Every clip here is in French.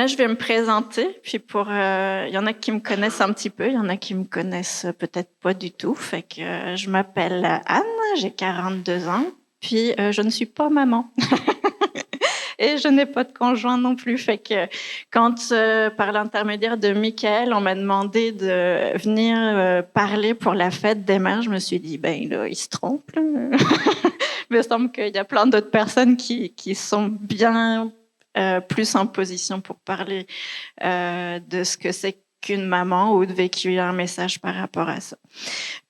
là, je vais me présenter. Puis il y en a qui me connaissent un petit peu, il y en a qui me connaissent peut-être pas du tout. Fait que je m'appelle Anne, j'ai 42 ans, puis je ne suis pas maman. Et je n'ai pas de conjoint non plus. Fait que quand, par l'intermédiaire de Michael, on m'a demandé de venir parler pour la fête des mères, je me suis dit, ben là, il se trompe. Là. Il me semble qu'il y a plein d'autres personnes qui sont bien plus en position pour parler de ce que c'est qu'une maman ou de véhiculer un message par rapport à ça.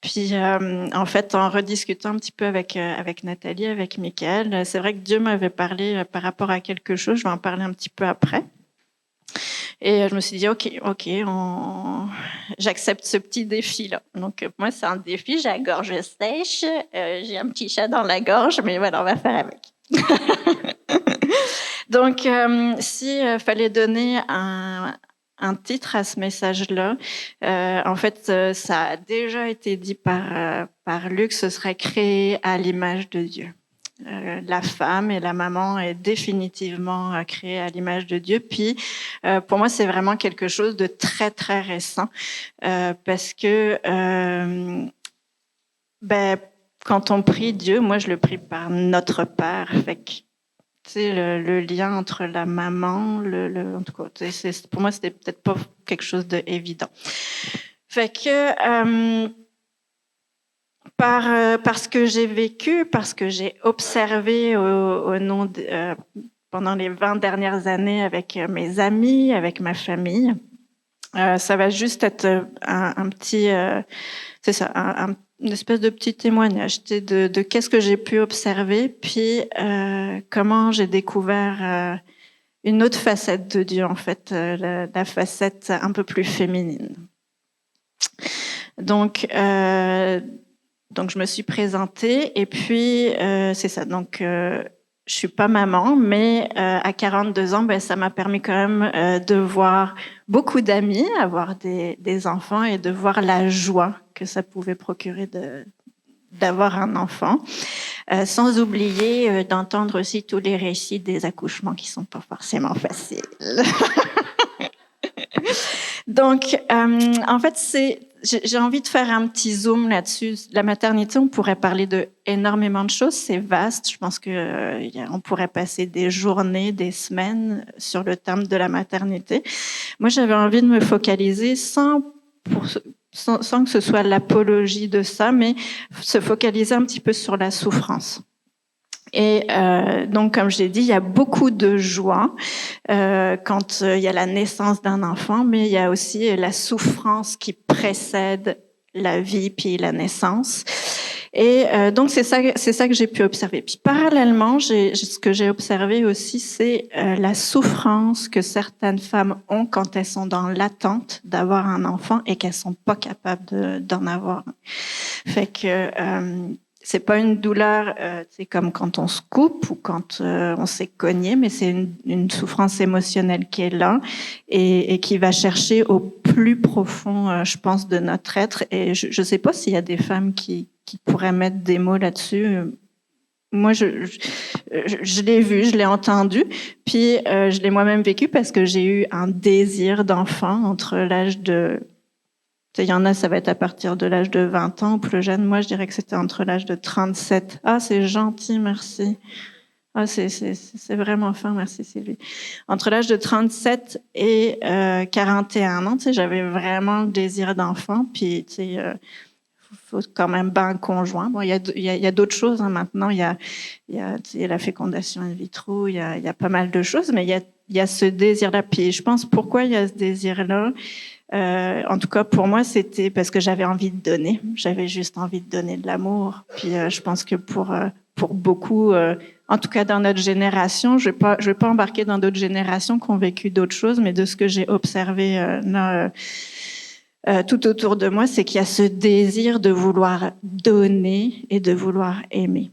Puis, en fait, en rediscutant un petit peu avec Nathalie, avec Michael, c'est vrai que Dieu m'avait parlé par rapport à quelque chose. Je vais en parler un petit peu après. Et je me suis dit, OK, j'accepte ce petit défi-là. Donc, moi, c'est un défi. J'ai la gorge sèche, j'ai un petit chat dans la gorge, mais voilà, on va faire avec. Donc, si fallait donner un titre à ce message-là, en fait, ça a déjà été dit par Luc, ce serait créé à l'image de Dieu. La femme et la maman est définitivement créée à l'image de Dieu. Puis, pour moi, c'est vraiment quelque chose de très, très récent parce que quand on prie Dieu, moi, je le prie par notre Père. Fait que, tu sais, le lien entre la maman, en tout cas, pour moi, c'était peut-être pas quelque chose d'évident. Fait que par ce que j'ai vécu, parce que j'ai observé pendant les 20 dernières années avec mes amis, avec ma famille, ça va juste être un petit, c'est ça, une espèce de petit témoignage de qu'est-ce que j'ai pu observer, puis comment j'ai découvert une autre facette de Dieu, en fait, la facette un peu plus féminine. Donc, je me suis présentée et puis c'est ça. Donc, je suis pas maman, mais à 42 ans, ça m'a permis quand même de voir beaucoup d'amis, avoir des enfants et de voir la joie que ça pouvait procurer d'avoir un enfant. Sans oublier d'entendre aussi tous les récits des accouchements qui sont pas forcément faciles. Donc, en fait, j'ai envie de faire un petit zoom là-dessus. La maternité, on pourrait parler de énormément de choses. C'est vaste. Je pense que on pourrait passer des journées, des semaines sur le terme de la maternité. Moi, j'avais envie de me focaliser sans que ce soit l'apologie de ça, mais se focaliser un petit peu sur la souffrance. Et donc, comme je l'ai dit, il y a beaucoup de joie quand il y a la naissance d'un enfant, mais il y a aussi la souffrance qui précède la vie puis la naissance. Et donc, c'est ça que j'ai pu observer. Puis parallèlement, ce que j'ai observé aussi, c'est la souffrance que certaines femmes ont quand elles sont dans l'attente d'avoir un enfant et qu'elles sont pas capables d'en avoir. Fait que c'est pas une douleur, c'est comme quand on se coupe ou quand on s'est cogné, mais c'est une souffrance émotionnelle qui est là et qui va chercher au plus profond, je pense, de notre être. Et je sais pas s'il y a des femmes qui pourraient mettre des mots là-dessus. Moi, je l'ai vu, je l'ai entendu, puis je l'ai moi-même vécu parce que j'ai eu un désir d'enfant entre l'âge de... Il y en a, ça va être à partir de l'âge de 20 ans ou plus jeune. Moi, je dirais que c'était entre l'âge de 37. Ah, c'est gentil, merci. Ah, c'est vraiment fin, merci Sylvie. Entre l'âge de 37 et 41 ans, j'avais vraiment le désir d'enfant. Puis, faut quand même un conjoint. Bon, il y a d'autres choses hein, maintenant. Il y a la fécondation in vitro. Il y a pas mal de choses, mais il y a ce désir-là. Puis, je pense pourquoi il y a ce désir-là. En tout cas, pour moi, c'était parce que j'avais envie de donner. J'avais juste envie de donner de l'amour. Puis, je pense que pour beaucoup, en tout cas dans notre génération, je vais pas embarquer dans d'autres générations qui ont vécu d'autres choses, mais de ce que j'ai observé tout autour de moi, c'est qu'il y a ce désir de vouloir donner et de vouloir aimer.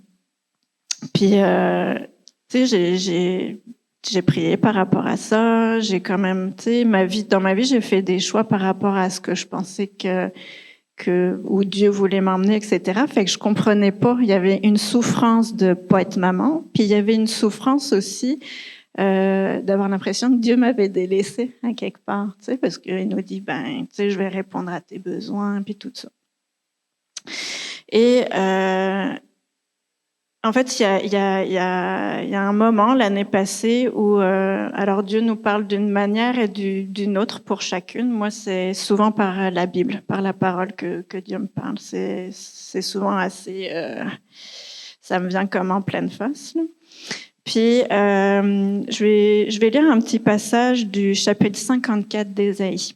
Puis, tu sais, j'ai prié par rapport à ça. J'ai quand même, tu sais, dans ma vie, j'ai fait des choix par rapport à ce que je pensais où Dieu voulait m'emmener, etc. Fait que je comprenais pas. Il y avait une souffrance de pas être maman, puis il y avait une souffrance aussi d'avoir l'impression que Dieu m'avait délaissé à quelque part, tu sais, parce qu'il nous dit, tu sais, je vais répondre à tes besoins, puis tout ça. Et en fait, il y a un moment l'année passée où, alors Dieu nous parle d'une manière et d'une autre pour chacune. Moi, c'est souvent par la Bible, par la parole que Dieu me parle. C'est souvent assez, ça me vient comme en pleine face, là. Puis, je vais lire un petit passage du chapitre 54 d'Ésaïe.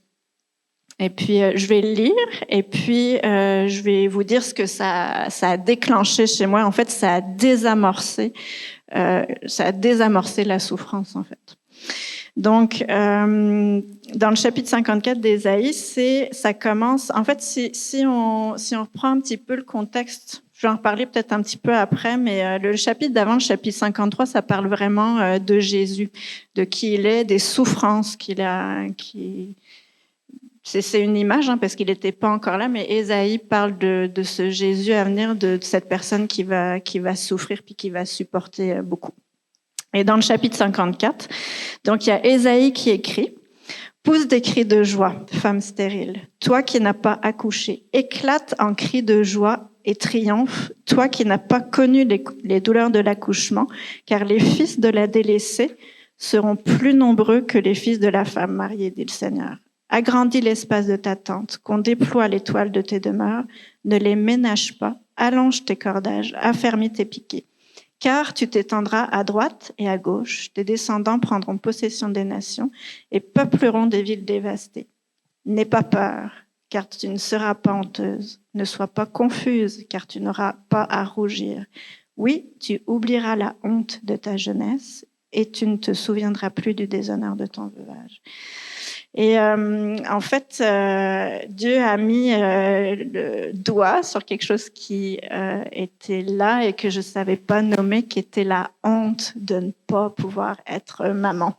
Et puis, je vais le lire et puis je vais vous dire ce que ça a déclenché chez moi. En fait, ça a désamorcé la souffrance, en fait. Donc, dans le chapitre 54 d'Ésaïe, ça commence. En fait, si on reprend un petit peu le contexte, je vais en reparler peut-être un petit peu après, mais le chapitre d'avant, le chapitre 53, ça parle vraiment de Jésus, de qui il est, des souffrances qu'il a, c'est une image, parce qu'il n'était pas encore là, mais Ésaïe parle de ce Jésus à venir, de cette personne qui va souffrir puis qui va supporter beaucoup. Et dans le chapitre 54, donc il y a Ésaïe qui écrit: pousse des cris de joie, femme stérile, toi qui n'as pas accouché, éclate en cris de joie et triomphe, toi qui n'as pas connu les douleurs de l'accouchement, car les fils de la délaissée seront plus nombreux que les fils de la femme mariée, dit le Seigneur. Agrandis l'espace de ta tente, qu'on déploie les toiles de tes demeures, ne les ménage pas, allonge tes cordages, affermis tes piquets. Car tu t'étendras à droite et à gauche, tes descendants prendront possession des nations et peupleront des villes dévastées. N'aie pas peur, car tu ne seras pas honteuse. Ne sois pas confuse, car tu n'auras pas à rougir. Oui, tu oublieras la honte de ta jeunesse et tu ne te souviendras plus du déshonneur de ton veuvage. Et en fait, Dieu a mis le doigt sur quelque chose qui était là et que je savais pas nommer, qui était la honte de ne pas pouvoir être maman.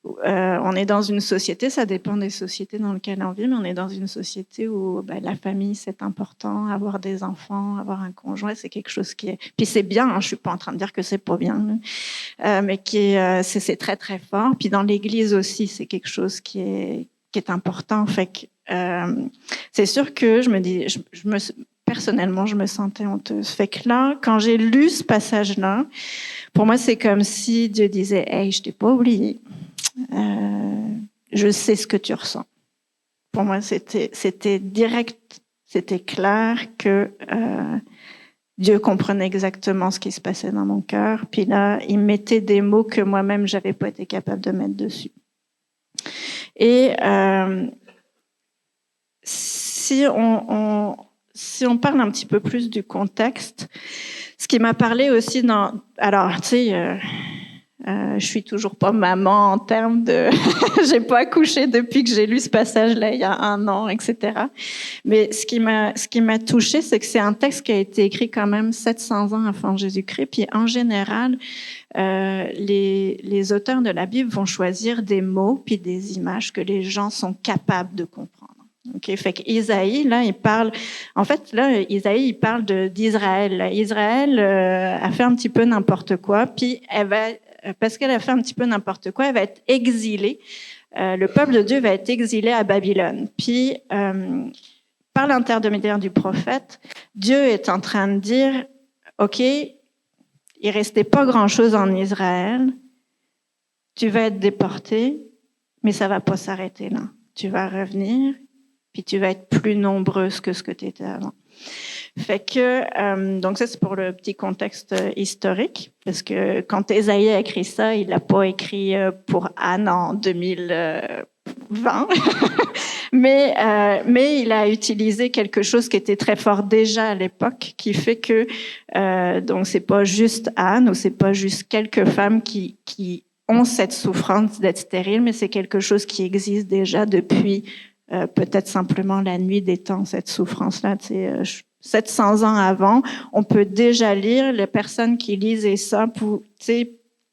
On est dans une société, ça dépend des sociétés dans lesquelles on vit, mais on est dans une société où la famille, c'est important, avoir des enfants, avoir un conjoint, c'est quelque chose qui est... Puis c'est bien, je suis pas en train de dire que c'est pas bien, mais c'est très, très fort. Puis dans l'Église aussi, c'est quelque chose qui est important. Fait que c'est sûr que je me dis... personnellement, je me sentais honteuse. Fait que là, quand j'ai lu ce passage-là, pour moi, c'est comme si Dieu disait « Hey, je t'ai pas oublié. Je sais ce que tu ressens. » Pour moi, c'était direct, c'était clair que Dieu comprenait exactement ce qui se passait dans mon cœur. Puis là, il mettait des mots que moi-même, j'avais pas été capable de mettre dessus. Et si on parle un petit peu plus du contexte, ce qui m'a parlé aussi alors, tu sais, je suis toujours pas maman en termes de... j'ai pas accouché depuis que j'ai lu ce passage-là il y a 1 an, etc. Mais ce qui m'a touchée, c'est que c'est un texte qui a été écrit quand même 700 ans avant Jésus-Christ. Puis en général, les auteurs de la Bible vont choisir des mots puis des images que les gens sont capables de comprendre. Okay, fait qu'Isaïe, là, il parle d'Israël. Israël a fait un petit peu n'importe quoi, puis parce qu'elle a fait un petit peu n'importe quoi, elle va être exilée. Le peuple de Dieu va être exilé à Babylone. Puis, par l'intermédiaire du prophète, Dieu est en train de dire, OK, il restait pas grand-chose en Israël, tu vas être déporté, mais ça va pas s'arrêter là. Tu vas revenir, puis tu vas être plus nombreuse que ce que tu étais avant. Fait que, donc ça, c'est pour le petit contexte historique, parce que quand Ésaïe a écrit ça, il l'a pas écrit pour Anne en 2020, mais il a utilisé quelque chose qui était très fort déjà à l'époque, qui fait que, donc c'est pas juste Anne, ou c'est pas juste quelques femmes qui ont cette souffrance d'être stérile, mais c'est quelque chose qui existe déjà depuis peut-être simplement la nuit des temps, cette souffrance-là, tu sais, 700 ans avant, on peut déjà lire les personnes qui lisaient ça, tu sais,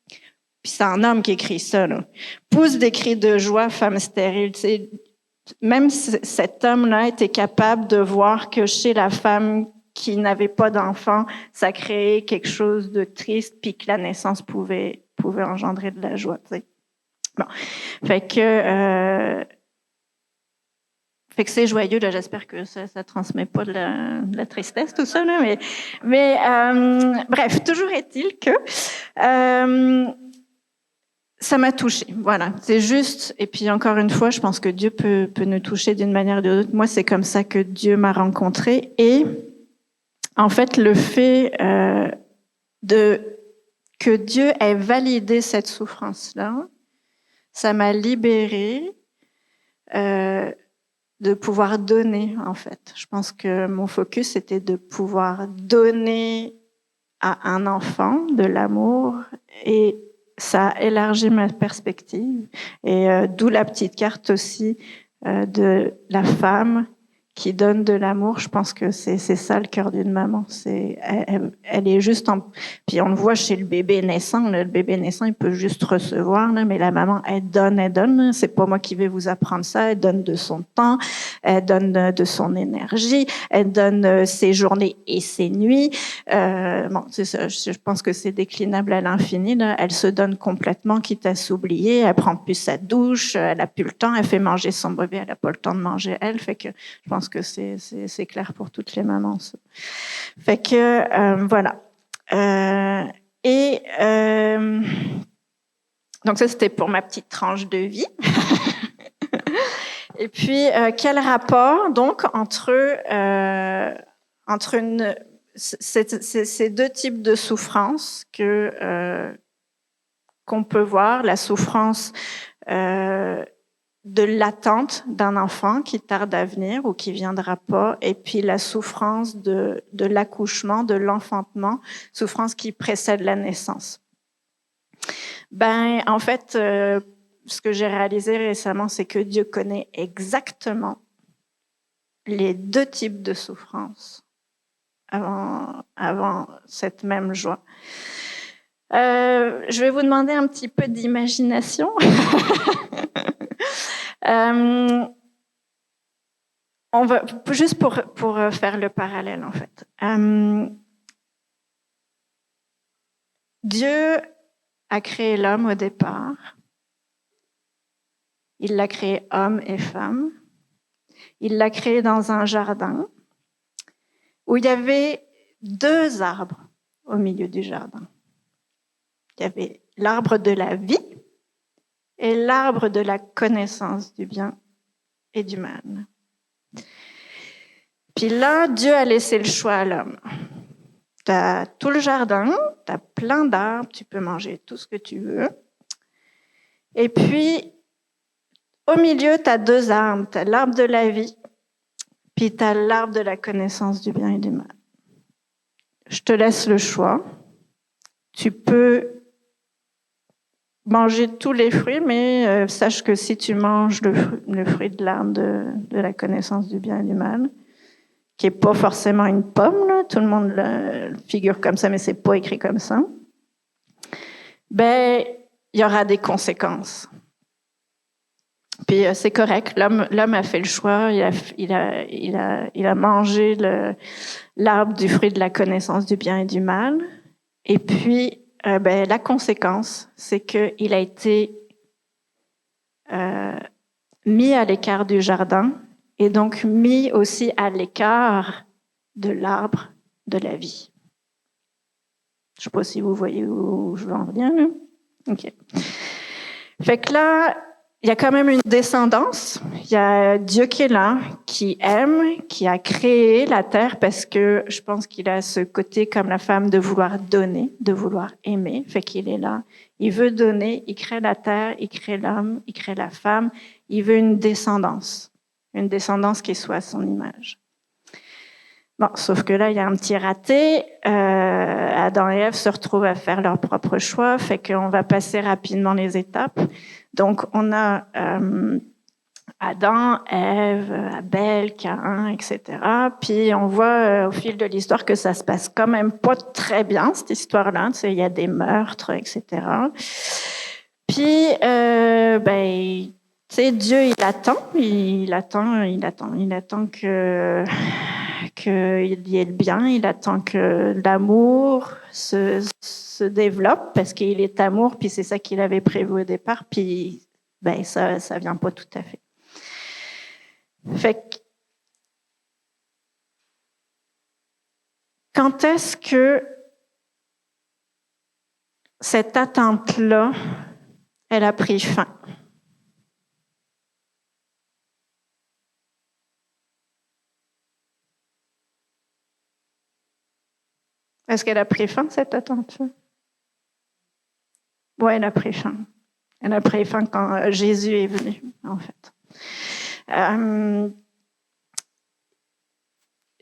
puis c'est un homme qui écrit ça, là. Pousse des cris de joie, femme stérile, tu sais. Même cet homme-là était capable de voir que chez la femme qui n'avait pas d'enfant, ça créait quelque chose de triste, puis que la naissance pouvait pouvait engendrer de la joie. T'sais. Bon, fait que c'est joyeux. Là, j'espère que ça transmet pas de la tristesse tout ça. Là, mais bref, toujours est-il que ça m'a touchée. Voilà, c'est juste. Et puis encore une fois, je pense que Dieu peut nous toucher d'une manière ou d'une autre. Moi, c'est comme ça que Dieu m'a rencontrée. Et en fait, le fait que Dieu ait validé cette souffrance-là, ça m'a libérée de pouvoir donner, en fait. Je pense que mon focus était de pouvoir donner à un enfant de l'amour et ça a élargi ma perspective. Et d'où la petite carte aussi de la femme qui donne de l'amour. Je pense que c'est ça le cœur d'une maman. Elle est juste puis on le voit chez le bébé naissant. Là, le bébé naissant, il peut juste recevoir, là, mais la maman, elle donne. Là. C'est pas moi qui vais vous apprendre ça. Elle donne de son temps, elle donne de son énergie, elle donne ses journées et ses nuits. Bon, c'est ça. Je pense que c'est déclinable à l'infini. Là. Elle se donne complètement, quitte à s'oublier. Elle prend plus sa douche, elle a plus le temps. Elle fait manger son bébé, elle a pas le temps de manger elle. Fait que je pense que c'est clair pour toutes les mamans, ça. Fait que, voilà. Donc ça, c'était pour ma petite tranche de vie. Et puis, quel rapport, donc, entre ces deux types de souffrance qu'on peut voir, la souffrance de l'attente d'un enfant qui tarde à venir ou qui viendra pas, et puis la souffrance de l'accouchement, de l'enfantement, souffrance qui précède la naissance. Ben, en fait, ce que j'ai réalisé récemment, c'est que Dieu connaît exactement les deux types de souffrance avant cette même joie. Je vais vous demander un petit peu d'imagination. On va juste pour faire le parallèle en fait. Dieu a créé l'homme au départ. Il l'a créé homme et femme. Il l'a créé dans un jardin où il y avait deux arbres au milieu du jardin. Il y avait l'arbre de la vie et l'arbre de la connaissance du bien et du mal. Puis là, Dieu a laissé le choix à l'homme. Tu as tout le jardin, tu as plein d'arbres, tu peux manger tout ce que tu veux. Et puis, au milieu, tu as deux arbres. Tu as l'arbre de la vie, puis tu as l'arbre de la connaissance du bien et du mal. Je te laisse le choix. Tu peux manger tous les fruits, mais sache que si tu manges le fruit de l'arbre de la connaissance du bien et du mal, qui n'est pas forcément une pomme, là, tout le monde le figure comme ça, mais c'est pas écrit comme ça, ben, il y aura des conséquences. Puis c'est correct, l'homme a fait le choix, il a mangé l'arbre du fruit de la connaissance du bien et du mal, et puis ben, la conséquence, c'est qu'il a été mis à l'écart du jardin et donc mis aussi à l'écart de l'arbre de la vie. Je ne sais pas si vous voyez où je veux en venir. Là. OK. Fait que là, il y a quand même une descendance. Il y a Dieu qui est là, qui aime, qui a créé la terre parce que je pense qu'il a ce côté comme la femme de vouloir donner, de vouloir aimer. Fait qu'il est là. Il veut donner, il crée la terre, il crée l'homme, il crée la femme. Il veut une descendance qui soit à son image. Bon, sauf que là, il y a un petit raté. Adam et Ève se retrouvent à faire leur propre choix, fait qu'on va passer rapidement les étapes. Donc, on a Adam, Ève, Abel, Caïn, etc. Puis, on voit au fil de l'histoire que ça se passe quand même pas très bien, cette histoire-là. Tu sais, il y a des meurtres, etc. Puis, ben, tu sais, Dieu, il attend que qu'il y ait le bien, il attend que l'amour se développe parce qu'il est amour, puis c'est ça qu'il avait prévu au départ, puis ben ça vient pas tout à fait. Fait que quand est-ce que cette attente-là, elle a pris fin? Est-ce qu'elle a pris fin, cette attente-là? Oui, elle a pris fin. Elle a pris fin quand Jésus est venu, en fait.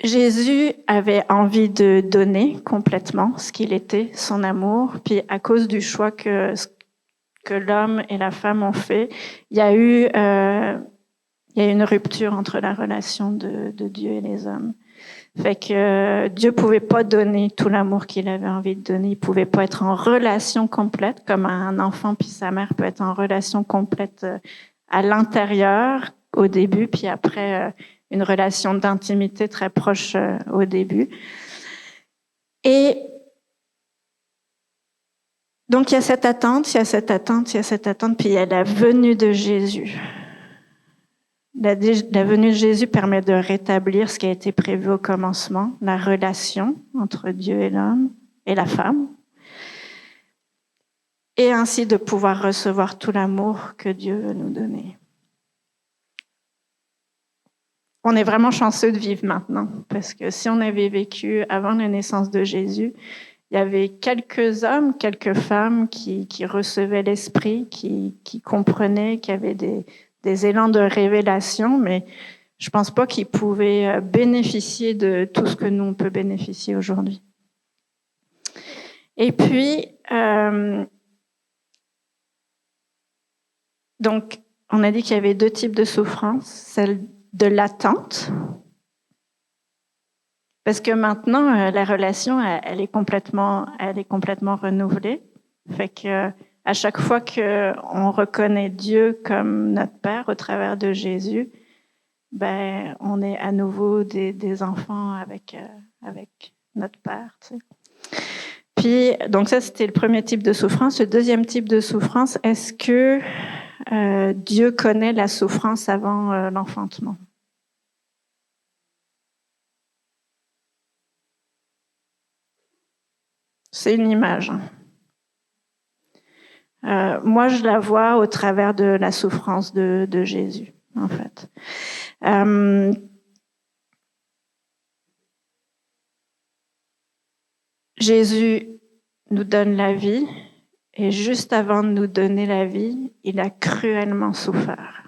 Jésus avait envie de donner complètement ce qu'il était, son amour, puis à cause du choix que l'homme et la femme ont fait, il y a eu une rupture entre la relation de Dieu et les hommes. Fait que Dieu pouvait pas donner tout l'amour qu'il avait envie de donner. Il pouvait pas être en relation complète, comme un enfant puis sa mère peut être en relation complète à l'intérieur au début, puis après une relation d'intimité très proche au début. Et donc il y a cette attente, puis il y a la venue de Jésus. La venue de Jésus permet de rétablir ce qui a été prévu au commencement, la relation entre Dieu et l'homme et la femme, et ainsi de pouvoir recevoir tout l'amour que Dieu veut nous donner. On est vraiment chanceux de vivre maintenant, parce que si on avait vécu avant la naissance de Jésus, il y avait quelques hommes, quelques femmes qui recevaient l'Esprit, qui comprenaient, qui avaient des élans de révélation, mais je pense pas qu'ils pouvaient bénéficier de tout ce que nous, on peut bénéficier aujourd'hui. Et puis, donc, on a dit qu'il y avait deux types de souffrance, celle de l'attente, parce que maintenant, la relation, elle est complètement renouvelée. Fait que à chaque fois qu'on reconnaît Dieu comme notre Père au travers de Jésus, ben on est à nouveau des enfants avec notre Père. Tu sais. Puis donc ça c'était le premier type de souffrance. Le deuxième type de souffrance, est-ce que Dieu connaît la souffrance avant l'enfantement? C'est une image. Moi, je la vois au travers de la souffrance de Jésus, en fait. Jésus nous donne la vie, et juste avant de nous donner la vie, il a cruellement souffert.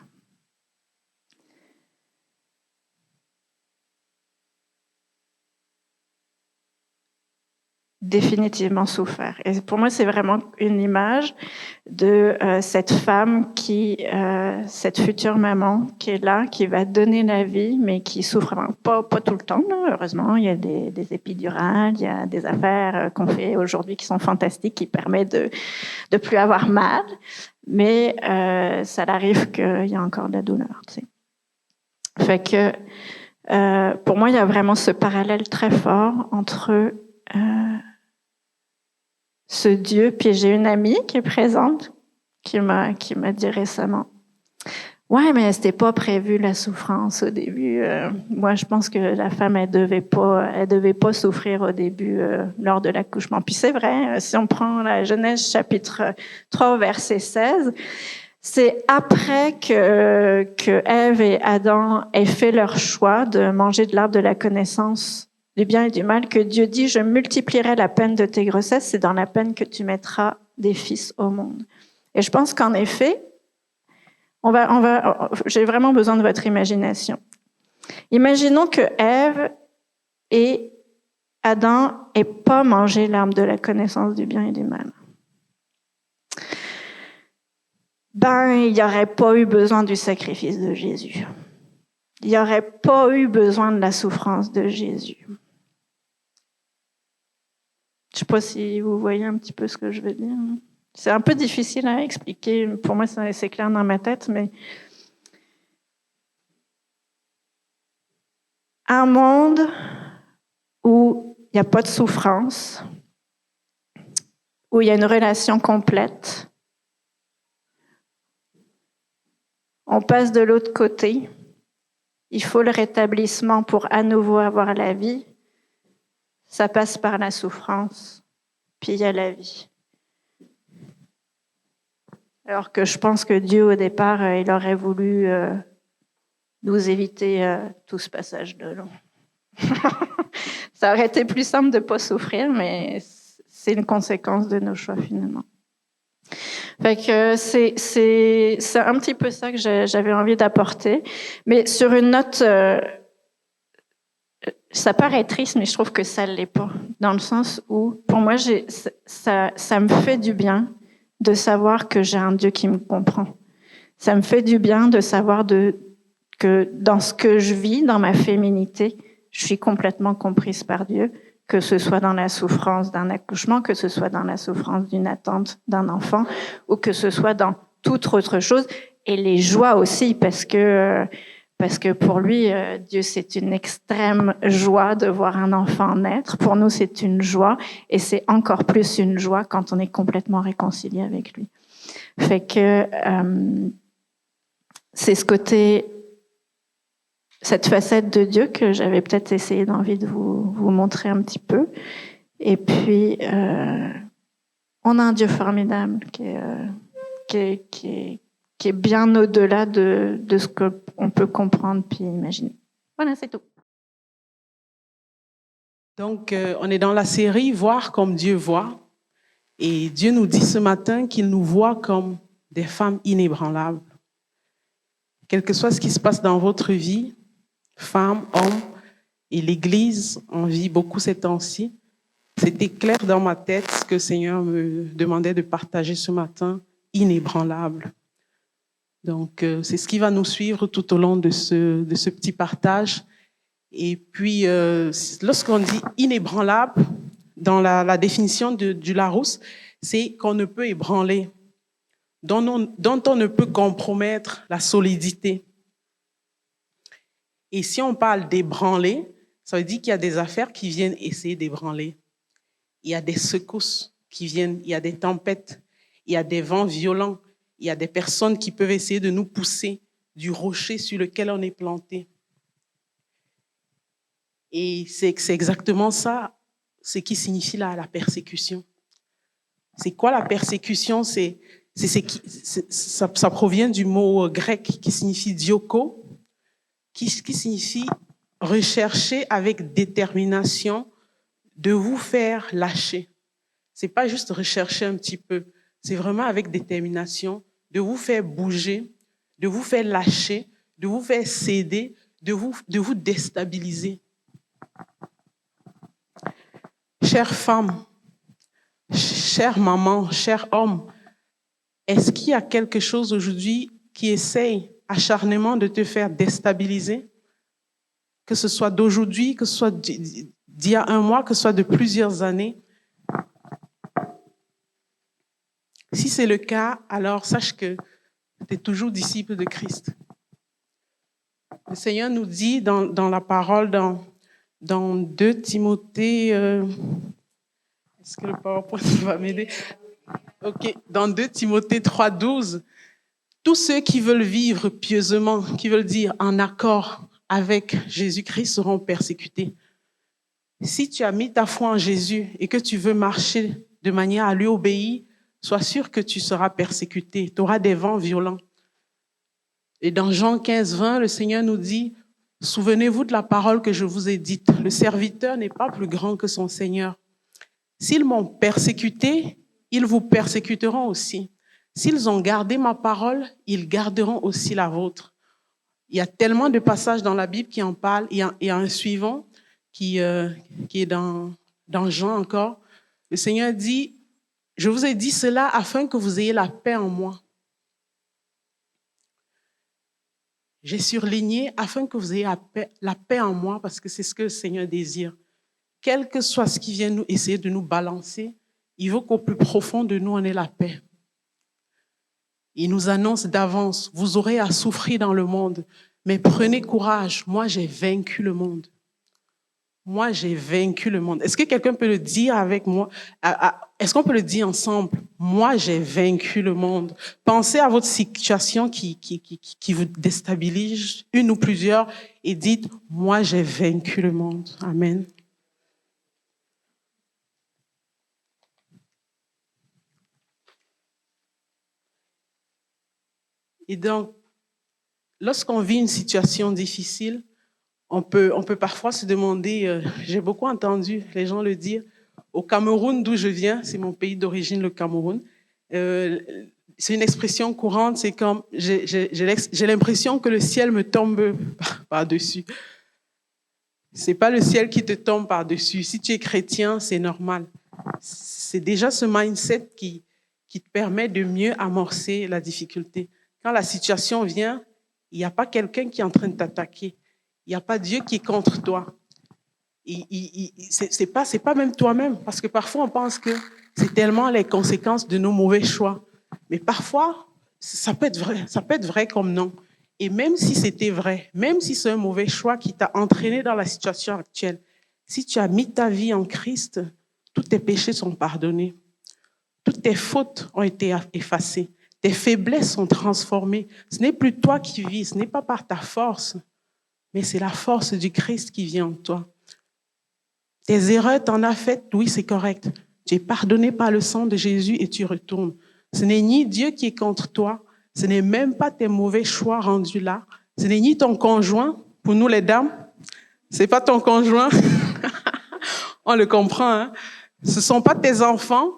Définitivement souffert. Et pour moi, c'est vraiment une image de cette femme cette future maman qui est là, qui va donner la vie, mais qui souffre pas tout le temps. Là, heureusement, il y a des épidurales, il y a des affaires qu'on fait aujourd'hui qui sont fantastiques, qui permettent de plus avoir mal. Mais ça arrive qu'il y a encore de la douleur. Tu sais. Fait que pour moi, il y a vraiment ce parallèle très fort entre ce Dieu. Puis j'ai une amie qui est présente qui m'a dit récemment, ouais, mais c'était pas prévu la souffrance au début. Moi, je pense que la femme elle devait pas souffrir au début lors de l'accouchement. Puis c'est vrai, si on prend la Genèse chapitre 3 verset 16, c'est après que Ève et Adam aient fait leur choix de manger de l'arbre de la connaissance du bien et du mal, que Dieu dit, je multiplierai la peine de tes grossesses, c'est dans la peine que tu mettras des fils au monde. Et je pense qu'en effet, j'ai vraiment besoin de votre imagination. Imaginons que Ève et Adam aient pas mangé l'arbre de la connaissance du bien et du mal. Ben, il n'y aurait pas eu besoin du sacrifice de Jésus. Il n'y aurait pas eu besoin de la souffrance de Jésus. Je ne sais pas si vous voyez un petit peu ce que je veux dire. C'est un peu difficile à expliquer. Pour moi, c'est clair dans ma tête, mais un monde où il n'y a pas de souffrance, où il y a une relation complète. On passe de l'autre côté. Il faut le rétablissement pour à nouveau avoir la vie. Ça passe par la souffrance, puis il y a la vie. Alors que je pense que Dieu, au départ, il aurait voulu nous éviter tout ce passage de long. Ça aurait été plus simple de ne pas souffrir, mais c'est une conséquence de nos choix, finalement. Fait que c'est un petit peu ça que j'avais envie d'apporter. Mais sur une note, ça paraît triste, mais je trouve que ça ne l'est pas. Dans le sens où, pour moi, ça me fait du bien de savoir que j'ai un Dieu qui me comprend. Ça me fait du bien de savoir que dans ce que je vis, dans ma féminité, je suis complètement comprise par Dieu, que ce soit dans la souffrance d'un accouchement, que ce soit dans la souffrance d'une attente d'un enfant, ou que ce soit dans toute autre chose, et les joies aussi, parce que pour lui, Dieu, c'est une extrême joie de voir un enfant naître. Pour nous, c'est une joie, et c'est encore plus une joie quand on est complètement réconcilié avec lui. Fait que c'est cette facette de Dieu que j'avais peut-être essayé d'envie de vous montrer un petit peu. Et puis, on a un Dieu formidable qui est bien au-delà de ce qu'on peut comprendre puis imaginer. Voilà, c'est tout. Donc, on est dans la série « Voir comme Dieu voit ». Et Dieu nous dit ce matin qu'il nous voit comme des femmes inébranlables. Quel que soit ce qui se passe dans votre vie, femmes, hommes, et l'Église en vit beaucoup ces temps-ci, c'était clair dans ma tête ce que le Seigneur me demandait de partager ce matin, inébranlable. Donc, c'est ce qui va nous suivre tout au long de ce petit partage. Et puis, lorsqu'on dit inébranlable, dans la définition du Larousse, c'est qu'on ne peut ébranler, dont on ne peut compromettre la solidité. Et si on parle d'ébranler, ça veut dire qu'il y a des affaires qui viennent essayer d'ébranler. Il y a des secousses qui viennent, il y a des tempêtes, il y a des vents violents, il y a des personnes qui peuvent essayer de nous pousser du rocher sur lequel on est planté. Et c'est exactement ça, ce qui signifie la persécution. C'est quoi la persécution? Ça provient du mot grec qui signifie dioko, qui signifie rechercher avec détermination de vous faire lâcher. C'est pas juste rechercher un petit peu, c'est vraiment avec détermination de vous faire bouger, de vous faire lâcher, de vous faire céder, de vous déstabiliser. Chères femmes, chère maman, cher homme, est-ce qu'il y a quelque chose aujourd'hui qui essaye acharnement de te faire déstabiliser? Que ce soit d'aujourd'hui, que ce soit d'il y a un mois, que ce soit de plusieurs années. Si c'est le cas, alors sache que tu es toujours disciple de Christ. Le Seigneur nous dit dans la parole, dans 2 Timothée, est-ce que le PowerPoint va m'aider? Ok, dans 2 Timothée 3,12, tous ceux qui veulent vivre pieusement, qui veulent dire en accord avec Jésus-Christ seront persécutés. Si tu as mis ta foi en Jésus et que tu veux marcher de manière à lui obéir, sois sûr que tu seras persécuté. Tu auras des vents violents. Et dans Jean 15:20, le Seigneur nous dit, souvenez-vous de la parole que je vous ai dite. Le serviteur n'est pas plus grand que son Seigneur. S'ils m'ont persécuté, ils vous persécuteront aussi. S'ils ont gardé ma parole, ils garderont aussi la vôtre. Il y a tellement de passages dans la Bible qui en parlent. Il y a un suivant qui est dans Jean encore. Le Seigneur dit, je vous ai dit cela afin que vous ayez la paix en moi. J'ai surligné afin que vous ayez la paix en moi parce que c'est ce que le Seigneur désire. Quel que soit ce qui vient nous essayer de nous balancer, il veut qu'au plus profond de nous, on ait la paix. Il nous annonce d'avance, vous aurez à souffrir dans le monde, mais prenez courage, moi j'ai vaincu le monde. moi, j'ai vaincu le monde. Est-ce que quelqu'un peut le dire avec moi? Est-ce qu'on peut le dire ensemble? Moi, j'ai vaincu le monde. Pensez à votre situation qui vous déstabilise, une ou plusieurs, et dites, moi, j'ai vaincu le monde. Amen. Et donc, lorsqu'on vit une situation difficile, on peut parfois se demander, j'ai beaucoup entendu les gens le dire, au Cameroun d'où je viens, c'est mon pays d'origine, le Cameroun, c'est une expression courante, c'est comme j'ai l'impression que le ciel me tombe par-dessus. C'est pas le ciel qui te tombe par-dessus. Si tu es chrétien, c'est normal. C'est déjà ce mindset qui te permet de mieux amorcer la difficulté. Quand la situation vient, il n'y a pas quelqu'un qui est en train de t'attaquer. Il n'y a pas Dieu qui est contre toi. C'est pas même toi-même, parce que parfois on pense que c'est tellement les conséquences de nos mauvais choix. Mais parfois, ça peut être vrai comme non. Et même si c'était vrai, même si c'est un mauvais choix qui t'a entraîné dans la situation actuelle, si tu as mis ta vie en Christ, tous tes péchés sont pardonnés. Toutes tes fautes ont été effacées. Tes faiblesses sont transformées. Ce n'est plus toi qui vis, ce n'est pas par ta force, mais c'est la force du Christ qui vient en toi. Tes erreurs, t'en as faites, oui, c'est correct. Tu es pardonné par le sang de Jésus et tu retournes. Ce n'est ni Dieu qui est contre toi, ce n'est même pas tes mauvais choix rendus là, ce n'est ni ton conjoint, pour nous les dames, c'est pas ton conjoint, on le comprend, hein? Ce sont pas tes enfants,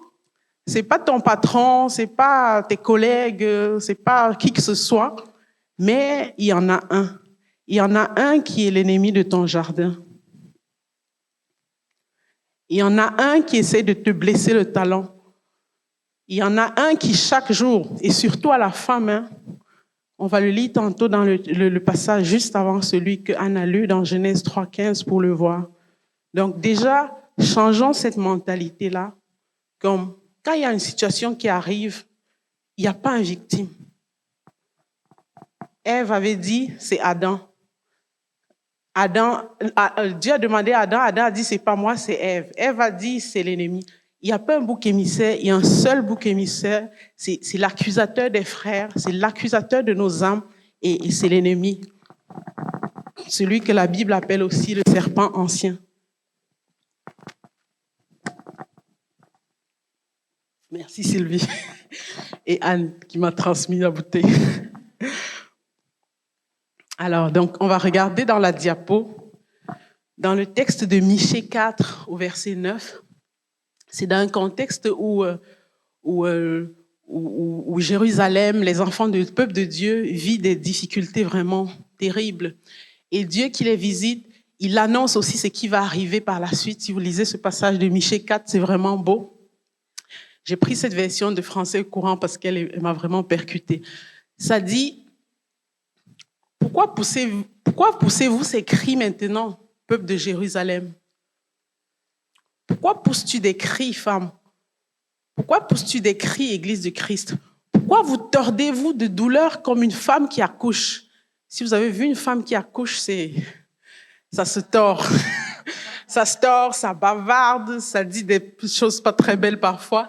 c'est pas ton patron, c'est pas tes collègues, c'est pas qui que ce soit, mais il y en a un. Il y en a un qui est l'ennemi de ton jardin. Il y en a un qui essaie de te blesser le talon. Il y en a un qui chaque jour, et surtout à la fin, hein, on va le lire tantôt dans le passage juste avant celui que Anne a lu dans Genèse 3,15 pour le voir. Donc déjà, changeons cette mentalité-là, comme quand il y a une situation qui arrive, il n'y a pas une victime. Ève avait dit, c'est Adam. Dieu a demandé à Adam, Adam a dit, c'est pas moi, c'est Ève. Ève a dit, c'est l'ennemi. Il n'y a pas un bouc émissaire, il y a un seul bouc émissaire, c'est l'accusateur des frères, c'est l'accusateur de nos âmes et c'est l'ennemi. Celui que la Bible appelle aussi le serpent ancien. Merci Sylvie et Anne qui m'a transmis la bouteille. Alors, donc, on va regarder dans la diapo, dans le texte de Michée 4 au verset 9. C'est dans un contexte où Jérusalem, les enfants du peuple de Dieu, vivent des difficultés vraiment terribles. Et Dieu qui les visite, il annonce aussi ce qui va arriver par la suite. Si vous lisez ce passage de Michée 4, c'est vraiment beau. J'ai pris cette version de français courant parce qu'elle m'a vraiment percuté. Ça dit, pourquoi poussez-vous ces cris maintenant, peuple de Jérusalem? Pourquoi pousses-tu des cris, femme? Pourquoi pousses-tu des cris, Église de Christ? Pourquoi vous tordez-vous de douleur comme une femme qui accouche? Si vous avez vu une femme qui accouche, ça se tord. Ça se tord, ça bavarde, ça dit des choses pas très belles parfois.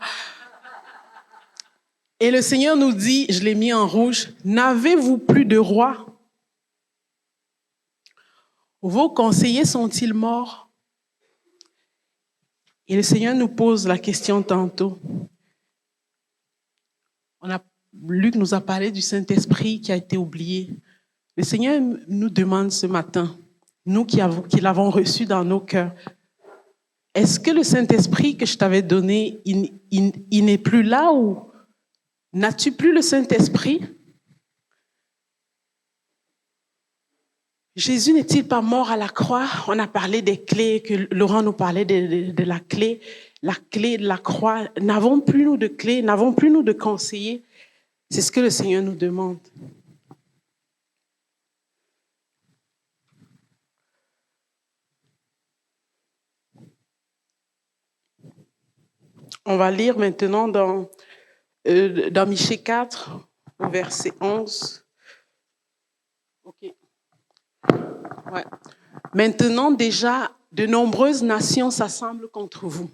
Et le Seigneur nous dit, je l'ai mis en rouge, n'avez-vous plus de roi? Vos conseillers sont-ils morts? Et le Seigneur nous pose la question tantôt. Luc nous a parlé du Saint-Esprit qui a été oublié. Le Seigneur nous demande ce matin, nous qui l'avons reçu dans nos cœurs, est-ce que le Saint-Esprit que je t'avais donné, il n'est plus là ou n'as-tu plus le Saint-Esprit? Jésus n'est-il pas mort à la croix? On a parlé des clés, que Laurent nous parlait de la clé de la croix. N'avons plus nous de clés, n'avons plus nous de conseillers. C'est ce que le Seigneur nous demande. On va lire maintenant dans Michée 4, au verset 11. Ok. Ouais. Maintenant, déjà, de nombreuses nations s'assemblent contre vous.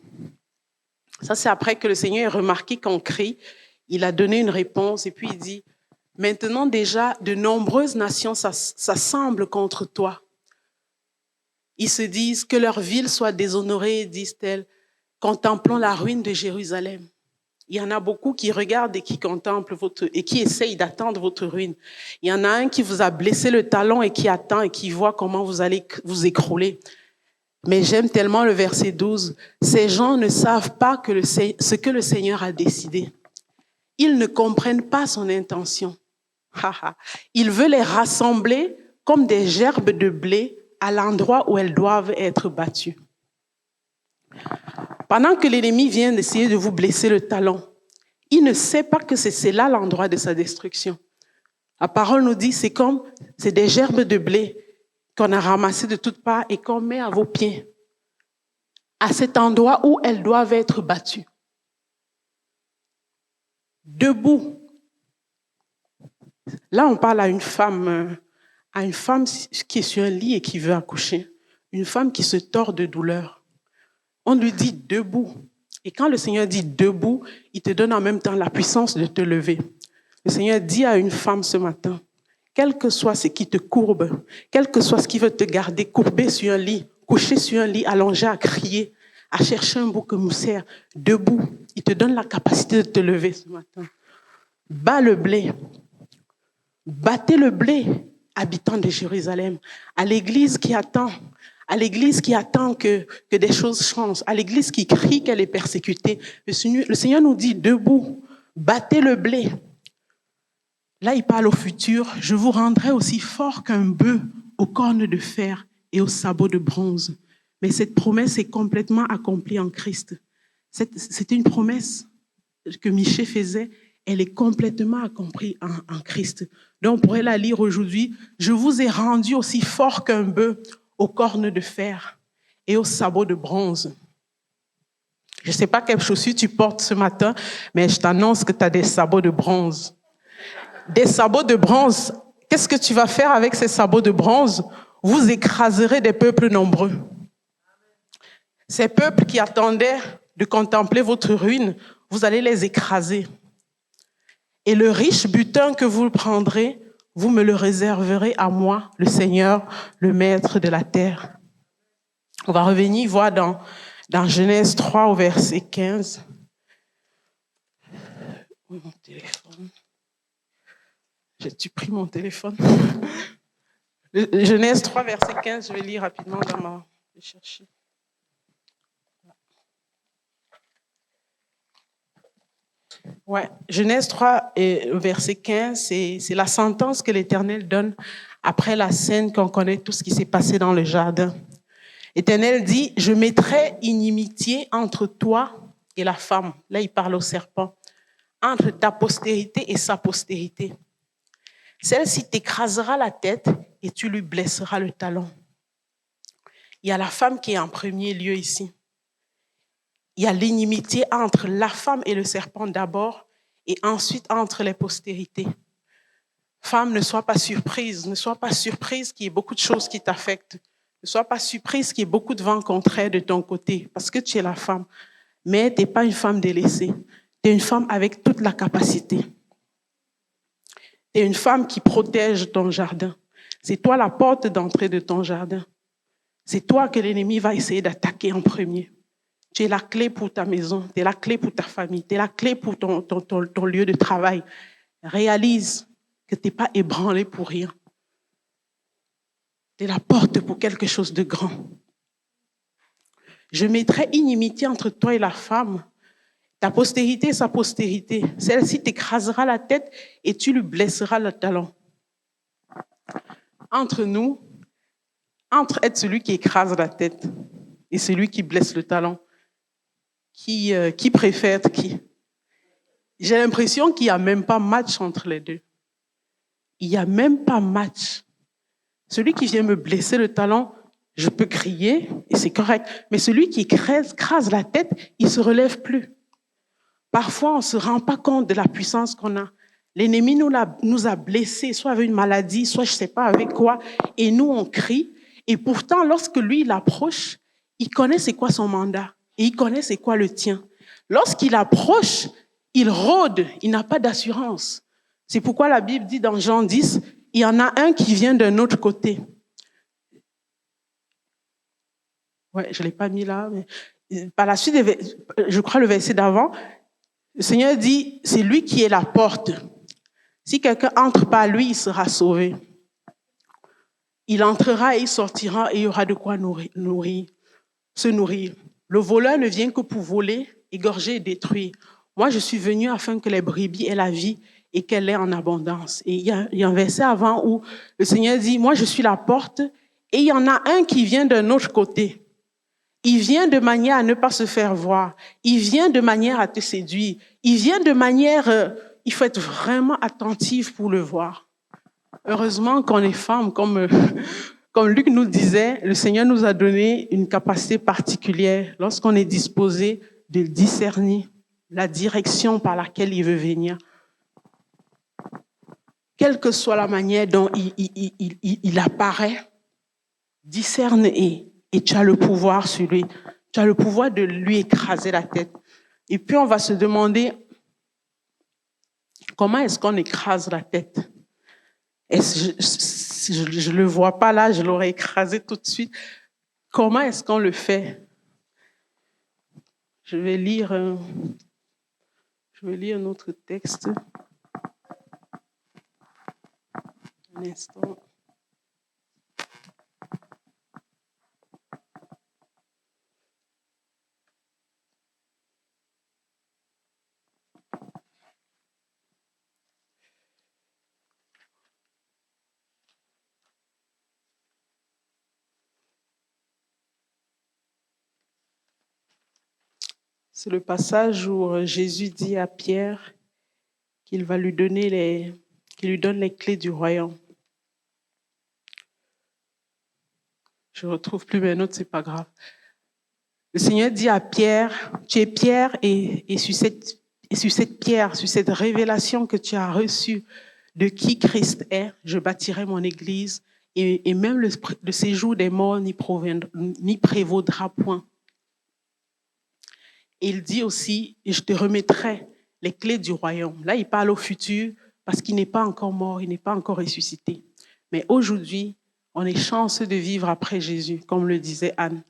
Ça, c'est après que le Seigneur a remarqué qu'on crie. Il a donné une réponse et puis il dit, maintenant déjà, de nombreuses nations s'assemblent contre toi. Ils se disent que leur ville soit déshonorée, disent-elles, contemplant la ruine de Jérusalem. Il y en a beaucoup qui regardent et qui contemplent et qui essayent d'attendre votre ruine. Il y en a un qui vous a blessé le talon et qui attend et qui voit comment vous allez vous écrouler. Mais j'aime tellement le verset 12. Ces gens ne savent pas ce que le Seigneur a décidé. Ils ne comprennent pas son intention. Il veut les rassembler comme des gerbes de blé à l'endroit où elles doivent être battues. Pendant que l'ennemi vient d'essayer de vous blesser le talon, il ne sait pas que c'est là l'endroit de sa destruction. La parole nous dit, c'est des gerbes de blé qu'on a ramassées de toutes parts et qu'on met à vos pieds, à cet endroit où elles doivent être battues. Debout. Là, on parle à une femme qui est sur un lit et qui veut accoucher, une femme qui se tord de douleur. On lui dit debout. Et quand le Seigneur dit debout, il te donne en même temps la puissance de te lever. Le Seigneur dit à une femme ce matin, quel que soit ce qui te courbe, quel que soit ce qui veut te garder courbé sur un lit, couché sur un lit, allongé à crier, à chercher un bouc émissaire, debout, il te donne la capacité de te lever ce matin. Bats le blé. Battez le blé, habitants de Jérusalem, à l'église qui attend que des choses changent, à l'église qui crie qu'elle est persécutée. Le Seigneur nous dit debout, battez le blé. Là, il parle au futur. Je vous rendrai aussi fort qu'un bœuf aux cornes de fer et aux sabots de bronze. Mais cette promesse est complètement accomplie en Christ. C'était une promesse que Michée faisait. Elle est complètement accomplie en Christ. Donc, on pourrait la lire aujourd'hui. Je vous ai rendu aussi fort qu'un bœuf aux cornes de fer et aux sabots de bronze. Je ne sais pas quelles chaussures tu portes ce matin, mais je t'annonce que tu as des sabots de bronze. Des sabots de bronze. Qu'est-ce que tu vas faire avec ces sabots de bronze? Vous écraserez des peuples nombreux. Ces peuples qui attendaient de contempler votre ruine, vous allez les écraser. Et le riche butin que vous prendrez, vous me le réserverez à moi, le Seigneur, le Maître de la terre. On va revenir voir dans Genèse 3 au verset 15. Où est mon téléphone? J'ai-tu pris mon téléphone? Genèse 3, verset 15, je vais lire rapidement dans ma... Je vais chercher. Ouais, Genèse 3, verset 15, c'est la sentence que l'Éternel donne après la scène qu'on connaît, tout ce qui s'est passé dans le jardin. L'Éternel dit, je mettrai inimitié entre toi et la femme. Là, il parle au serpent. Entre ta postérité et sa postérité. Celle-ci t'écrasera la tête et tu lui blesseras le talon. Il y a la femme qui est en premier lieu ici. Il y a l'inimitié entre la femme et le serpent d'abord et ensuite entre les postérités. Femme, ne sois pas surprise. Ne sois pas surprise qu'il y ait beaucoup de choses qui t'affectent. Ne sois pas surprise qu'il y ait beaucoup de vent contraire de ton côté parce que tu es la femme. Mais tu n'es pas une femme délaissée. Tu es une femme avec toute la capacité. Tu es une femme qui protège ton jardin. C'est toi la porte d'entrée de ton jardin. C'est toi que l'ennemi va essayer d'attaquer en premier. Tu es la clé pour ta maison, tu es la clé pour ta famille, tu es la clé pour ton lieu de travail. Réalise que tu n'es pas ébranlé pour rien. Tu es la porte pour quelque chose de grand. Je mettrai inimitié entre toi et la femme, ta postérité et sa postérité. Celle-ci t'écrasera la tête et tu lui blesseras le talon. Entre nous, entre être celui qui écrase la tête et celui qui blesse le talon, qui préfère qui? J'ai l'impression qu'il n'y a même pas match entre les deux. Il n'y a même pas match. Celui qui vient me blesser le talon, je peux crier et c'est correct. Mais celui qui écrase la tête, il ne se relève plus. Parfois, on ne se rend pas compte de la puissance qu'on a. L'ennemi nous a blessés, soit avec une maladie, soit je ne sais pas avec quoi. Et nous, on crie. Et pourtant, lorsque lui, il approche, il connaît c'est quoi son mandat et il connaît c'est quoi le tien. Lorsqu'il approche, il rôde, il n'a pas d'assurance. C'est pourquoi la Bible dit dans Jean 10, il y en a un qui vient d'un autre côté. Ouais, je ne l'ai pas mis là, mais par la suite, je crois le verset d'avant, le Seigneur dit, c'est lui qui est la porte. Si quelqu'un entre par lui, il sera sauvé. Il entrera et il sortira et il y aura de quoi se nourrir. Le voleur ne vient que pour voler, égorger et détruire. Moi, je suis venu afin que les brebis aient la vie et qu'elle ait en abondance. Et il y a un verset avant où le Seigneur dit, moi, je suis la porte et il y en a un qui vient d'un autre côté. Il vient de manière à ne pas se faire voir. Il vient de manière à te séduire. Il vient de manière, il faut être vraiment attentif pour le voir. Heureusement qu'on est femme, comme Luc nous disait, le Seigneur nous a donné une capacité particulière lorsqu'on est disposé de discerner la direction par laquelle il veut venir. Quelle que soit la manière dont il apparaît, discerne et tu as le pouvoir sur lui. Tu as le pouvoir de lui écraser la tête. Et puis on va se demander, comment est-ce qu'on écrase la tête? Je le vois pas là, je l'aurais écrasé tout de suite. Comment est-ce qu'on le fait? Je vais lire un autre texte. Un instant. C'est le passage où Jésus dit à Pierre qu'il va lui donne les clés du royaume. Je ne retrouve plus mes notes, c'est pas grave. Le Seigneur dit à Pierre, tu es Pierre et sur cette pierre, sur cette révélation que tu as reçue de qui Christ est, je bâtirai mon église et même le séjour des morts n'y prévaudra point. Et il dit aussi, et je te remettrai les clés du royaume. Là, il parle au futur parce qu'il n'est pas encore mort, il n'est pas encore ressuscité. Mais aujourd'hui, on est chanceux de vivre après Jésus, comme le disait Anne.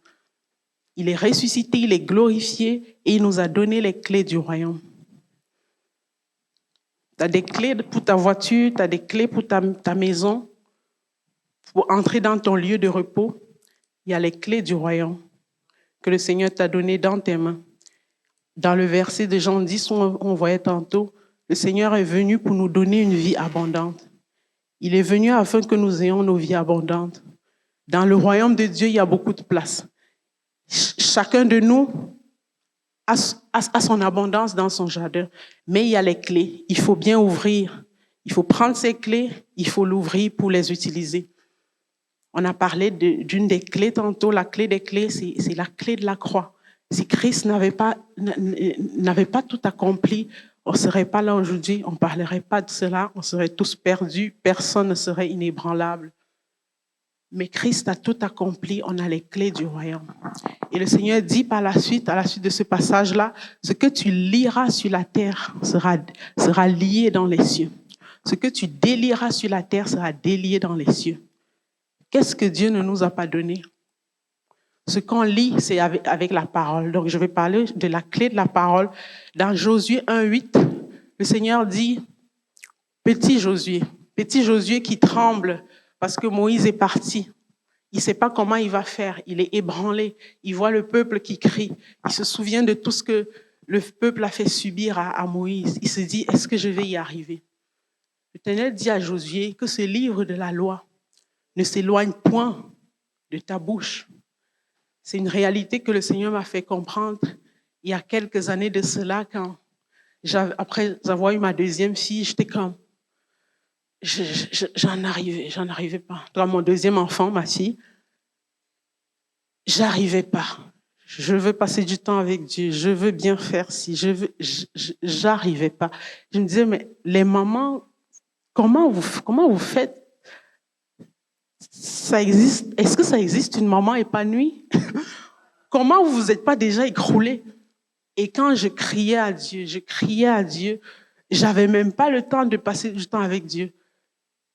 Il est ressuscité, il est glorifié et il nous a donné les clés du royaume. Tu as des clés pour ta voiture, tu as des clés pour ta maison, pour entrer dans ton lieu de repos. Il y a les clés du royaume que le Seigneur t'a données dans tes mains. Dans le verset de Jean 10, on voyait tantôt, le Seigneur est venu pour nous donner une vie abondante. Il est venu afin que nous ayons nos vies abondantes. Dans le royaume de Dieu, il y a beaucoup de place. Chacun de nous a son abondance dans son jardin, mais il y a les clés. Il faut bien ouvrir. Il faut prendre ces clés, il faut l'ouvrir pour les utiliser. On a parlé d'une des clés tantôt. La clé des clés, c'est la clé de la croix. Si Christ n'avait pas tout accompli, on ne serait pas là aujourd'hui, on ne parlerait pas de cela, on serait tous perdus, personne ne serait inébranlable. Mais Christ a tout accompli, on a les clés du royaume. Et le Seigneur dit à la suite de ce passage-là, ce que tu lieras sur la terre sera lié dans les cieux. Ce que tu délieras sur la terre sera délié dans les cieux. Qu'est-ce que Dieu ne nous a pas donné? Ce qu'on lit, c'est avec la parole. Donc, je vais parler de la clé de la parole. Dans Josué 1:8, le Seigneur dit, petit Josué qui tremble parce que Moïse est parti. Il ne sait pas comment il va faire. Il est ébranlé. Il voit le peuple qui crie. Il se souvient de tout ce que le peuple a fait subir à Moïse. Il se dit, est-ce que je vais y arriver? L'Éternel dit à Josué que ce livre de la loi ne s'éloigne point de ta bouche. C'est une réalité que le Seigneur m'a fait comprendre il y a quelques années de cela, quand après avoir eu ma deuxième fille, j'étais comme, j'en arrivais pas. Dans mon deuxième enfant, ma fille, j'arrivais pas. Je veux passer du temps avec Dieu, je veux bien faire ci, j'arrivais pas. Je me disais, mais les mamans, comment vous faites? Ça existe? Est-ce que ça existe une maman épanouie? Comment vous vous êtes pas déjà écroulé? Et quand je criais à Dieu, j'avais même pas le temps de passer du temps avec Dieu.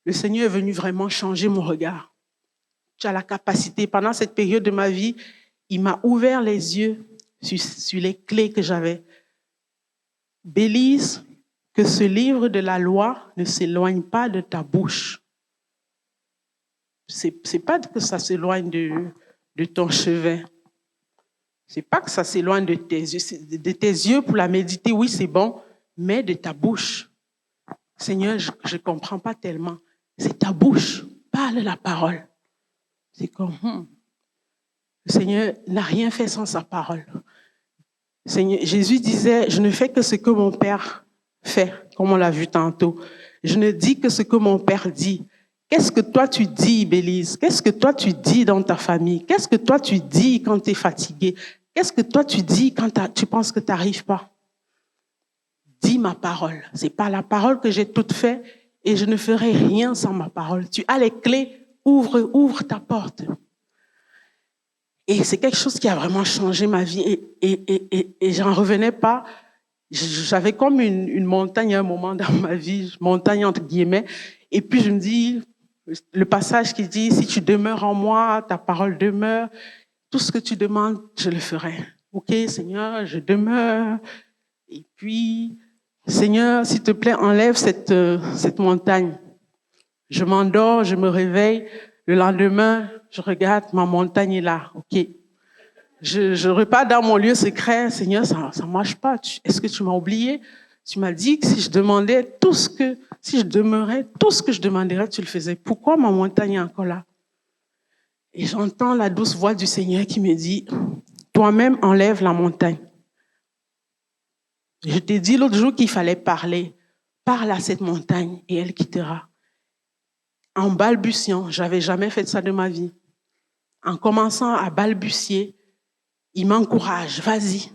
Le Seigneur est venu vraiment changer mon regard. Tu as la capacité, pendant cette période de ma vie, il m'a ouvert les yeux sur les clés que j'avais. Bélise, que ce livre de la loi ne s'éloigne pas de ta bouche. C'est pas que ça s'éloigne de ton chevet. C'est pas que ça s'éloigne de tes yeux. De tes yeux pour la méditer, oui, c'est bon, mais de ta bouche. Seigneur, je ne comprends pas tellement. C'est ta bouche. Parle la parole. C'est comme, le Seigneur n'a rien fait sans sa parole. Seigneur, Jésus disait, je ne fais que ce que mon Père fait, comme on l'a vu tantôt. Je ne dis que ce que mon Père dit. Qu'est-ce que toi tu dis, Bélise? Qu'est-ce que toi tu dis dans ta famille? Qu'est-ce que toi tu dis quand tu es fatigué? Qu'est-ce que toi tu dis quand tu penses que tu n'arrives pas? Dis ma parole. C'est par la parole que j'ai toute fait et je ne ferai rien sans ma parole. Tu as les clés, ouvre ta porte. Et c'est quelque chose qui a vraiment changé ma vie et j'en revenais pas. J'avais comme une montagne à un moment dans ma vie, montagne entre guillemets. Et puis je me dis, le passage qui dit, si tu demeures en moi, ta parole demeure, tout ce que tu demandes, je le ferai. Ok, Seigneur, je demeure. Et puis, Seigneur, s'il te plaît, enlève cette montagne. Je m'endors, je me réveille. Le lendemain, je regarde, ma montagne est là. Ok. Je repars dans mon lieu secret. Seigneur, ça marche pas. Est-ce que tu m'as oublié? Tu m'as dit que si je demeurais, tout ce que je demanderais, tu le faisais. Pourquoi ma montagne est encore là? Et j'entends la douce voix du Seigneur qui me dit, toi-même enlève la montagne. Je t'ai dit l'autre jour qu'il fallait parler. Parle à cette montagne et elle quittera. En balbutiant, j'avais jamais fait ça de ma vie. En commençant à balbutier, il m'encourage, vas-y.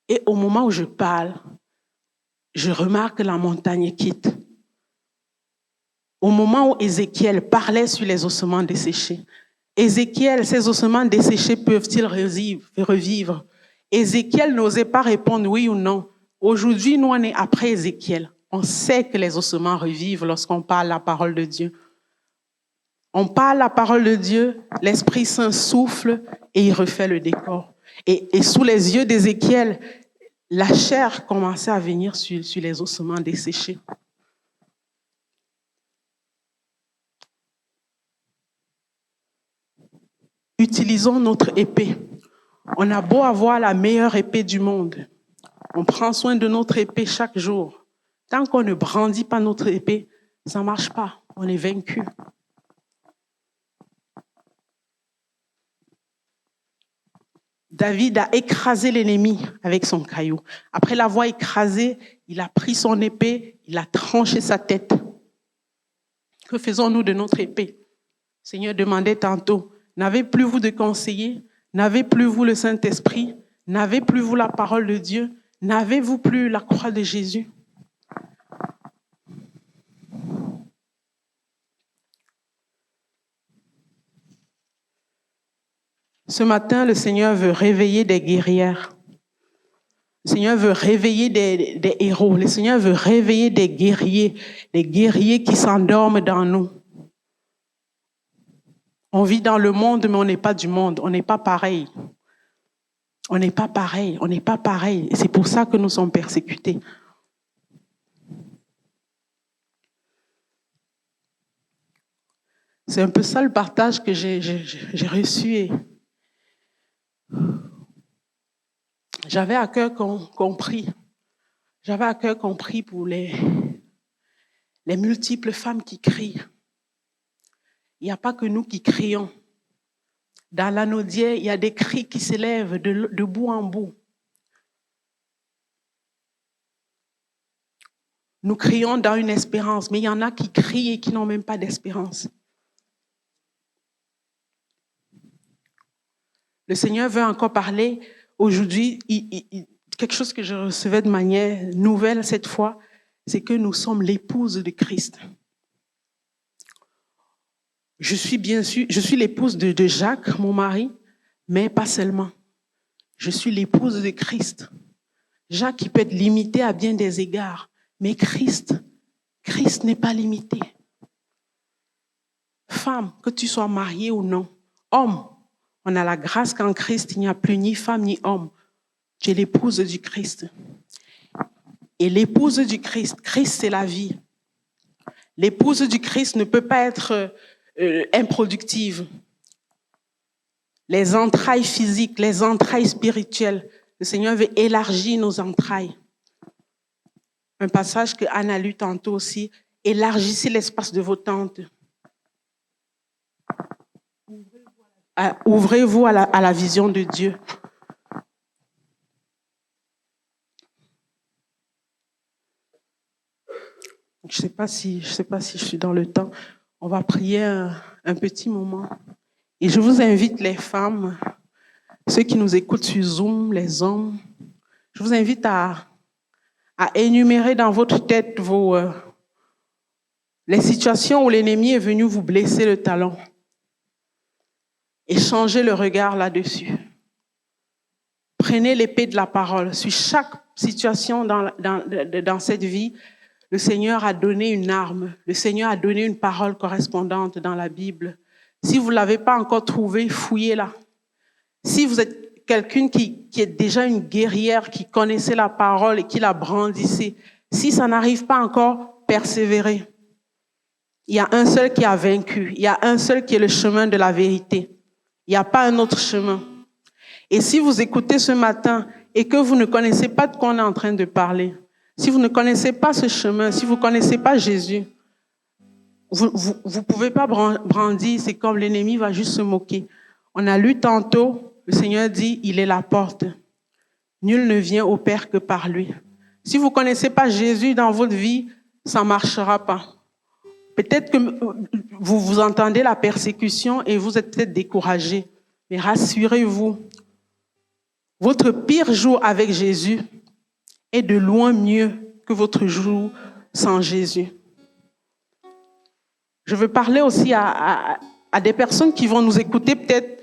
Et au moment où je parle, je remarque que la montagne quitte. Au moment où Ézéchiel parlait sur les ossements desséchés, Ézéchiel, ces ossements desséchés peuvent-ils revivre? Ézéchiel n'osait pas répondre oui ou non. Aujourd'hui, nous, on est après Ézéchiel. On sait que les ossements revivent lorsqu'on parle la parole de Dieu. On parle la parole de Dieu, l'Esprit Saint souffle et il refait le décor. Et sous les yeux d'Ézéchiel, la chair commençait à venir sur les ossements desséchés. Utilisons notre épée. On a beau avoir la meilleure épée du monde. On prend soin de notre épée chaque jour. Tant qu'on ne brandit pas notre épée, ça ne marche pas. On est vaincu. David a écrasé l'ennemi avec son caillou. Après l'avoir écrasé, il a pris son épée, il a tranché sa tête. Que faisons-nous de notre épée? Le Seigneur demandait tantôt, n'avez plus vous de conseiller? N'avez plus vous le Saint-Esprit? N'avez plus vous la parole de Dieu? N'avez-vous plus la croix de Jésus? Ce matin, le Seigneur veut réveiller des guerrières. Le Seigneur veut réveiller des héros. Le Seigneur veut réveiller des guerriers qui s'endorment dans nous. On vit dans le monde, mais on n'est pas du monde. On n'est pas pareil. On n'est pas pareil. On n'est pas pareil. Et c'est pour ça que nous sommes persécutés. C'est un peu ça le partage que j'ai reçu. J'avais à cœur qu'on prie. J'avais à cœur qu'on prie pour les multiples femmes qui crient. Il n'y a pas que nous qui crions. Dans l'Anaudier, il y a des cris qui s'élèvent de bout en bout. Nous crions dans une espérance, mais il y en a qui crient et qui n'ont même pas d'espérance. Le Seigneur veut encore parler. Aujourd'hui, quelque chose que je recevais de manière nouvelle cette fois, c'est que nous sommes l'épouse de Christ. Je suis l'épouse de Jacques, mon mari, mais pas seulement. Je suis l'épouse de Christ. Jacques, il peut être limité à bien des égards, mais Christ n'est pas limité. Femme, que tu sois mariée ou non, homme, on a la grâce qu'en Christ, il n'y a plus ni femme ni homme. Tu es l'épouse du Christ. Et l'épouse du Christ, Christ c'est la vie. L'épouse du Christ ne peut pas être improductive. Les entrailles physiques, les entrailles spirituelles, le Seigneur veut élargir nos entrailles. Un passage que Anne a lu tantôt aussi, élargissez l'espace de vos tentes. Ouvrez-vous à la vision de Dieu. Je sais pas si je suis dans le temps. On va prier un petit moment. Et je vous invite, les femmes, ceux qui nous écoutent sur Zoom, les hommes, je vous invite à énumérer dans votre tête les situations où l'ennemi est venu vous blesser le talon. Et changez le regard là-dessus. Prenez l'épée de la parole. Sur chaque situation dans cette vie, le Seigneur a donné une arme. Le Seigneur a donné une parole correspondante dans la Bible. Si vous ne l'avez pas encore trouvée, fouillez-la. Si vous êtes quelqu'un qui est déjà une guerrière, qui connaissait la parole et qui la brandissait, si ça n'arrive pas encore, persévérez. Il y a un seul qui a vaincu. Il y a un seul qui est le chemin de la vérité. Il n'y a pas un autre chemin. Et si vous écoutez ce matin et que vous ne connaissez pas de quoi on est en train de parler, si vous ne connaissez pas ce chemin, si vous ne connaissez pas Jésus, vous pouvez pas brandir, c'est comme l'ennemi va juste se moquer. On a lu tantôt, le Seigneur dit, il est la porte. Nul ne vient au Père que par lui. Si vous ne connaissez pas Jésus dans votre vie, ça ne marchera pas. Peut-être que vous entendez la persécution et vous êtes peut-être découragé. Mais rassurez-vous, votre pire jour avec Jésus est de loin mieux que votre jour sans Jésus. Je veux parler aussi à des personnes qui vont nous écouter peut-être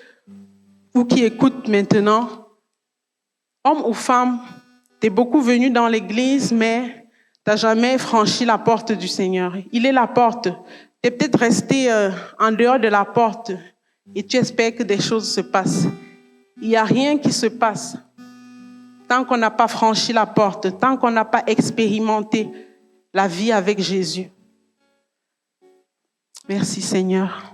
ou qui écoutent maintenant. Homme ou femme, tu es beaucoup venu dans l'église, mais tu n'as jamais franchi la porte du Seigneur. Il est la porte. Tu es peut-être resté en dehors de la porte et tu espères que des choses se passent. Il n'y a rien qui se passe tant qu'on n'a pas franchi la porte, tant qu'on n'a pas expérimenté la vie avec Jésus. Merci Seigneur.